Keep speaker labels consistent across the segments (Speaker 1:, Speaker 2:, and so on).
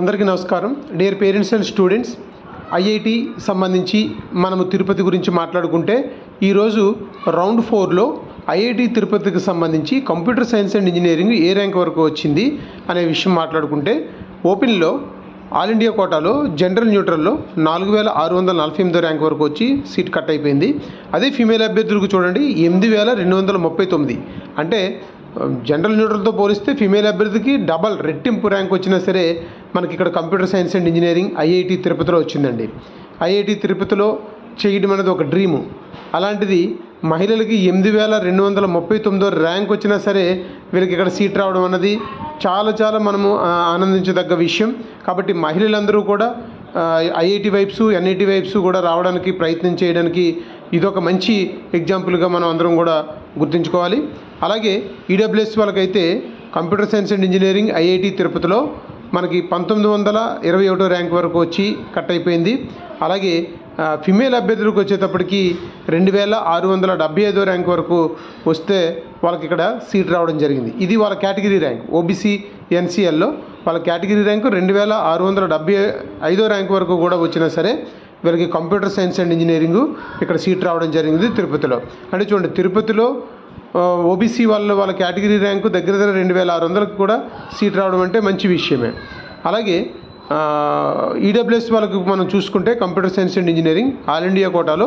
Speaker 1: అందరికీ నమస్కారం. Dear parents and students, IIT సంబంధించి మనము తిరుపతి గురించి మాట్లాడుకుంటే ఈరోజు రౌండ్ 4లో ఐఐటి తిరుపతికి సంబంధించి computer science and engineering A rank వరకు వచ్చింది అనే విషయం మాట్లాడుకుంటే, ఓపెన్లో ఆల్ ఇండియా కోటాలో జనరల్ న్యూట్రల్లో 4648 ర్యాంక్ వరకు వచ్చి సీట్ కట్ అయిపోయింది. అదే ఫీమేల్ అభ్యర్థులకు చూడండి 8239. అంటే జనరల్ న్యూట్రల్తో పోలిస్తే ఫీమేల్ అభ్యర్థికి డబల్ రెట్టింపు ర్యాంక్ వచ్చినా సరే మనకి ఇక్కడ computer science and engineering IIT తిరుపతిలో వచ్చిందండి. ఐఐటి తిరుపతిలో చేయడం అనేది ఒక డ్రీము. అలాంటిది మహిళలకి 8239 ర్యాంక్ వచ్చినా సరే వీళ్ళకి ఇక్కడ సీట్ రావడం అన్నది చాలా మనము ఆనందించదగ్గ విషయం. కాబట్టి మహిళలందరూ కూడా ఐఐటి వైబ్స్, ఎన్ఐటి వైబ్స్ కూడా రావడానికి ప్రయత్నం చేయడానికి ఇదొక మంచి ఎగ్జాంపుల్గా మనం అందరం కూడా గుర్తుంచుకోవాలి. అలాగే ఈడబ్ల్యూఎస్ వాళ్ళకైతే computer science and engineering IIT తిరుపతిలో మనకి 1921 ర్యాంక్ వరకు వచ్చి కట్ అయిపోయింది. అలాగే ఫిమేల్ అభ్యర్థులకు వచ్చేటప్పటికి 2675 ర్యాంక్ వరకు వస్తే వాళ్ళకి ఇక్కడ సీట్ రావడం జరిగింది. ఇది వాళ్ళ కేటగిరీ ర్యాంక్. ఓబీసీ ఎన్సీఎల్లో వాళ్ళ కేటగిరీ ర్యాంకు 2675 ర్యాంక్ వరకు కూడా వచ్చినా సరే వీళ్ళకి కంప్యూటర్ సైన్స్ అండ్ ఇంజనీరింగ్ ఇక్కడ సీట్ రావడం జరిగింది తిరుపతిలో. అంటే చూడండి, తిరుపతిలో ఓబీసీ వాళ్ళ కేటగిరీ ర్యాంకు దగ్గర 2600కి కూడా సీట్ రావడం అంటే మంచి విషయమే. అలాగే ఈడబ్ల్యూఎస్ వాళ్ళకి మనం చూసుకుంటే computer science and engineering all India కోటాలో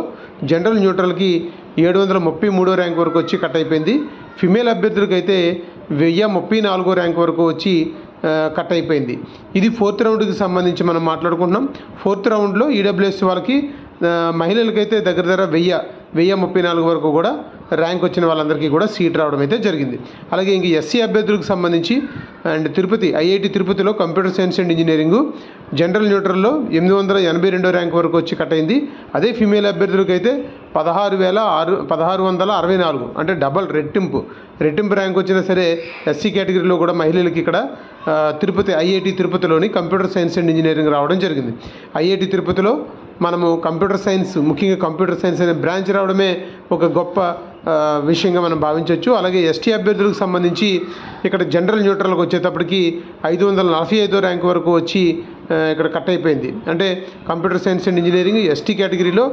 Speaker 1: జనరల్ న్యూట్రల్కి 733 ర్యాంక్ వరకు వచ్చి కట్ అయిపోయింది. ఫిమేల్ అభ్యర్థులకి అయితే 1034 ర్యాంక్ వరకు వచ్చి కట్ అయిపోయింది. ఇది 4th రౌండ్కి సంబంధించి మనం మాట్లాడుకుంటున్నాం. 4th రౌండ్లో ఈడబ్ల్యూఎస్ వాళ్ళకి మహిళలకైతే దగ్గర 1034 వరకు కూడా ర్యాంక్ వచ్చిన వాళ్ళందరికీ కూడా సీట్ రావడం అయితే జరిగింది. అలాగే ఇంక ఎస్సీ అభ్యర్థులకు సంబంధించి అండ్ తిరుపతి ఐఐటి తిరుపతిలో computer science and engineering general న్యూట్రల్లో 882 ర్యాంక్ వరకు వచ్చి కట్ అయింది. అదే ఫీమేల్ అభ్యర్థులకు అయితే 1664, అంటే డబల్ రెట్టింపు ర్యాంక్ వచ్చినా సరే ఎస్సీ కేటగిరీలో కూడా మహిళలకి ఇక్కడ తిరుపతి ఐఐటి తిరుపతిలోని కంప్యూటర్ సైన్స్ అండ్ ఇంజనీరింగ్ రావడం జరిగింది. ఐఐటి తిరుపతిలో మనము కంప్యూటర్ సైన్స్, ముఖ్యంగా కంప్యూటర్ సైన్స్ అనే బ్రాంచ్ రావడమే ఒక గొప్ప విషయంగా మనం భావించవచ్చు. అలాగే ఎస్టీ అభ్యర్థులకు సంబంధించి ఇక్కడ జనరల్ న్యూట్రల్కి వచ్చేటప్పటికి 545 ర్యాంక్ వరకు వచ్చి ఇక్కడ కట్ అయిపోయింది. అంటే computer science and engineering ST కేటగిరీలో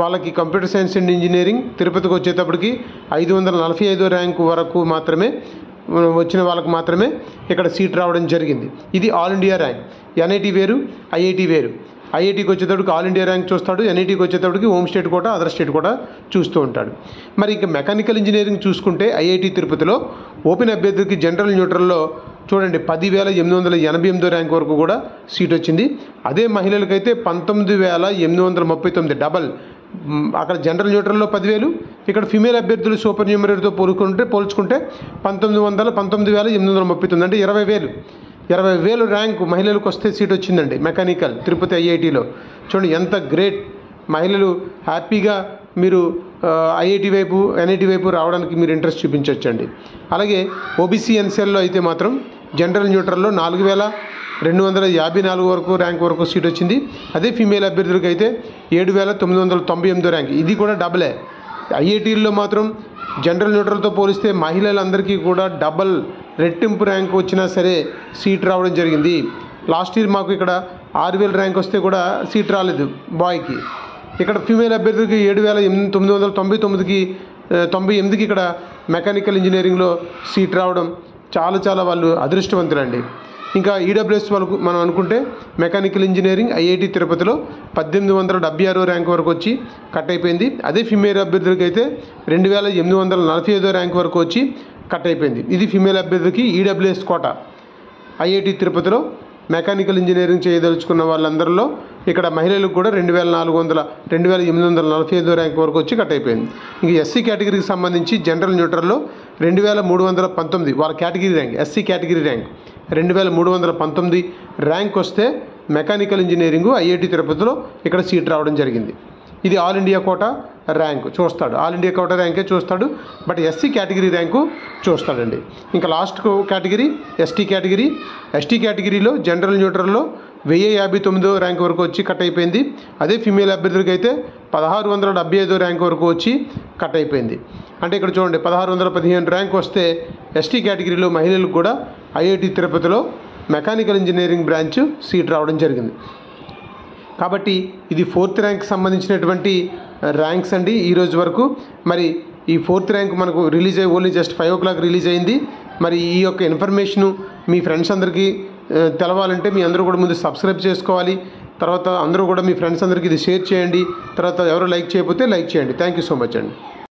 Speaker 1: వాళ్ళకి కంప్యూటర్ సైన్స్ అండ్ ఇంజనీరింగ్ తిరుపతికి వచ్చేటప్పటికి 545 ర్యాంకు వరకు మాత్రమే వచ్చిన వాళ్ళకు మాత్రమే ఇక్కడ సీట్ రావడం జరిగింది. ఇది ఆల్ ఇండియా ర్యాంక్. ఎన్ఐటి వేరు, ఐఐటి వేరు. ఐఐటికి వచ్చేటప్పటికి ఆల్ ఇండియా ర్యాంక్ చూస్తాడు, ఎన్ఐటికి వచ్చేటప్పటికి home state quota, other state quota చూస్తూ ఉంటాడు. మరి ఇక మెకానికల్ ఇంజనీరింగ్ చూసుకుంటే ఐఐటి తిరుపతిలో ఓపెన్ అభ్యర్థికి జనరల్ న్యూట్రల్లో చూడండి 10,888 ర్యాంక్ వరకు కూడా సీట్ వచ్చింది. అదే మహిళలకైతే 19,839, డబల్. అక్కడ జనరల్ న్యూట్రల్లో 10,000, ఇక్కడ ఫిమేల్ అభ్యర్థులు సూపర్ న్యూమరీతో పోల్చుకుంటే 19,839, అంటే 20,000 ర్యాంకు మహిళలకు వస్తే సీట్ వచ్చిందండి మెకానికల్ తిరుపతి ఐఐటిలో. చూడండి ఎంత గ్రేట్. మహిళలు హ్యాపీగా మీరు ఐఐటి వైపు, ఎన్ఐటి వైపు రావడానికి మీరు ఇంట్రెస్ట్ చూపించవచ్చండి. అలాగే ఓబీసీ ఎన్సీఎల్లో అయితే మాత్రం జనరల్ న్యూట్రల్లో 4,254 వరకు ర్యాంక్ వరకు సీట్ వచ్చింది. అదే ఫీమేల్ అభ్యర్థులకు అయితే 7,998 ర్యాంక్. ఇది కూడా డబలే. ఐఐటీల్లో మాత్రం జనరల్ న్యూట్రల్తో పోలిస్తే మహిళలందరికీ కూడా డబల్ రెట్టింపు ర్యాంక్ వచ్చినా సరే సీట్ రావడం జరిగింది. లాస్ట్ ఇయర్ మాకు ఇక్కడ 6,000 ర్యాంక్ వస్తే కూడా సీట్ రాలేదు బాయ్కి. ఇక్కడ ఫీమేల్ అభ్యర్థికి 7,999కి ఇక్కడ మెకానికల్ ఇంజనీరింగ్లో సీట్ రావడం చాలా వాళ్ళు అదృష్టవంతులండి. ఇంకా ఈడబ్ల్యూఎస్ వాళ్ళకు మనం అనుకుంటే మెకానికల్ ఇంజనీరింగ్ ఐఐటి తిరుపతిలో 1876 ర్యాంక్ వరకు వచ్చి కట్ అయిపోయింది. అదే ఫిమేల్ అభ్యర్థులకి అయితే 2,845 ర్యాంక్ వరకు వచ్చి కట్ అయిపోయింది. ఇది ఫిమేల్ అభ్యర్థికి ఈడబ్ల్యూఎస్ కోటా. ఐఐటి తిరుపతిలో మెకానికల్ ఇంజనీరింగ్ చేయదలుచుకున్న వాళ్ళందరిలో ఇక్కడ మహిళలకు కూడా 2,845 ర్యాంక్ వరకు వచ్చి కట్ అయిపోయింది. ఇంక ఎస్సీ కేటగిరీకి సంబంధించి జనరల్ న్యూట్రల్లో 2,319 వాళ్ళ category rank, SC category rank 2,319 rank వస్తే మెకానికల్ ఇంజనీరింగు ఐఐటి తిరుపతిలో ఇక్కడ సీట్ రావడం జరిగింది. ఇది ఆల్ ఇండియా కోటా ర్యాంకు చూస్తాడు, ఆల్ ఇండియా కోటా ర్యాంకే చూస్తాడు, బట్ ఎస్సీ కేటగిరీ ర్యాంకు చూస్తాడండి. ఇంకా last category ST category. ST కేటగిరీలో జనరల్ న్యూట్రల్లో 1059 ర్యాంక్ వరకు వచ్చి కట్ అయిపోయింది. అదే ఫిమేల్ అభ్యర్థులకి అయితే 1675 ర్యాంక్ వరకు వచ్చి కట్ అయిపోయింది. అంటే ఇక్కడ చూడండి 1615 ర్యాంక్ వస్తే ఎస్టీ కేటగిరీలో మహిళలకు కూడా ఐఐటి తిరుపతిలో మెకానికల్ ఇంజనీరింగ్ బ్రాంచ్ సీట్ రావడం జరిగింది. కాబట్టి ఇది 4th ర్యాంక్ సంబంధించినటువంటి ర్యాంక్స్ అండి ఈరోజు వరకు. మరి ఈ 4th ర్యాంక్ మనకు రిలీజ్ అయ్యి ఓన్లీ జస్ట్ 5 o'clock రిలీజ్ అయింది. మరి ఈ యొక్క ఇన్ఫర్మేషను మీ ఫ్రెండ్స్ అందరికీ తెలవాలంటే మీ అందరూ కూడా ముందు సబ్స్క్రైబ్ చేసుకోవాలి. తర్వాత అందరూ కూడా మీ ఫ్రెండ్స్ అందరికీ ఇది షేర్ చేయండి. తర్వాత ఎవరు లైక్ చేయకపోతే లైక్ చేయండి. థ్యాంక్ యూ సో మచ్ అండి.